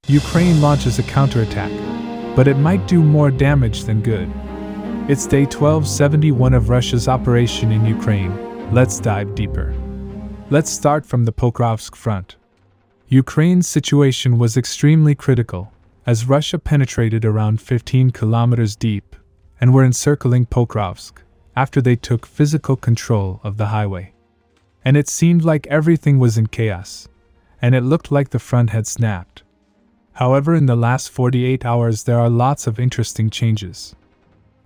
Ukraine launches a counterattack, but it might do more damage than good. It's day 1271 of Russia's operation in Ukraine. Let's dive deeper. Let's start from the Pokrovsk front. Ukraine's situation was extremely critical, as Russia penetrated around 15 kilometers deep and were encircling Pokrovsk after they took physical control of the highway. And it seemed like everything was in chaos, and it looked like the front had snapped. However, in the last 48 hours there are lots of interesting changes.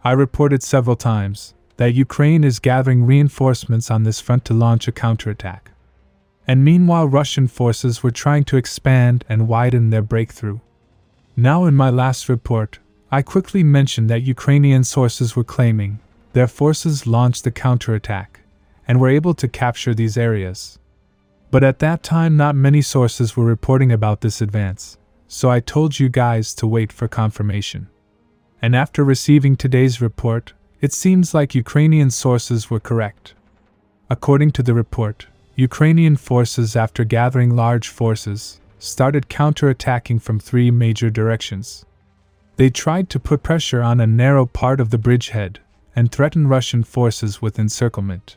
I reported several times that Ukraine is gathering reinforcements on this front to launch a counterattack. And meanwhile Russian forces were trying to expand and widen their breakthrough. Now in my last report, I quickly mentioned that Ukrainian sources were claiming their forces launched the counterattack and were able to capture these areas. But at that time not many sources were reporting about this advance, so I told you guys to wait for confirmation. And after receiving today's report, it seems like Ukrainian sources were correct. According to the report, Ukrainian forces, after gathering large forces, started counterattacking from 3 major directions. They tried to put pressure on a narrow part of the bridgehead and threaten Russian forces with encirclement.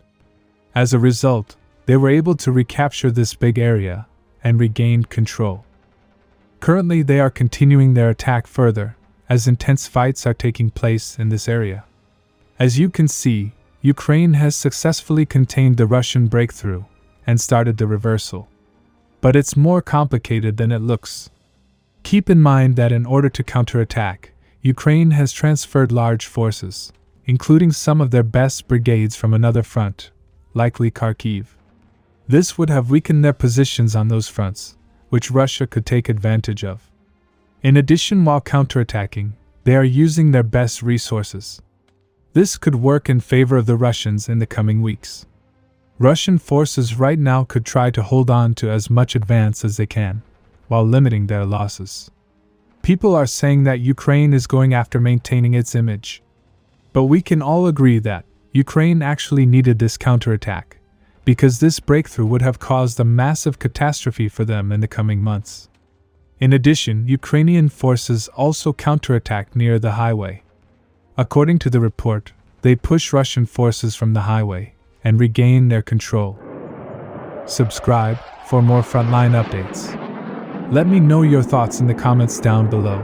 As a result, they were able to recapture this big area and regained control. Currently they are continuing their attack further, as intense fights are taking place in this area. As you can see, Ukraine has successfully contained the Russian breakthrough and started the reversal. But it's more complicated than it looks. Keep in mind that in order to counterattack, Ukraine has transferred large forces, including some of their best brigades from another front, likely Kharkiv. This would have weakened their positions on those fronts, which Russia could take advantage of. In addition, while counterattacking, they are using their best resources. This could work in favor of the Russians in the coming weeks. Russian forces right now could try to hold on to as much advance as they can, while limiting their losses. People are saying that Ukraine is going after maintaining its image. But we can all agree that Ukraine actually needed this counterattack, because this breakthrough would have caused a massive catastrophe for them in the coming months. In addition, Ukrainian forces also counterattacked near the highway. According to the report, they push Russian forces from the highway and regain their control. Subscribe for more frontline updates. Let me know your thoughts in the comments down below.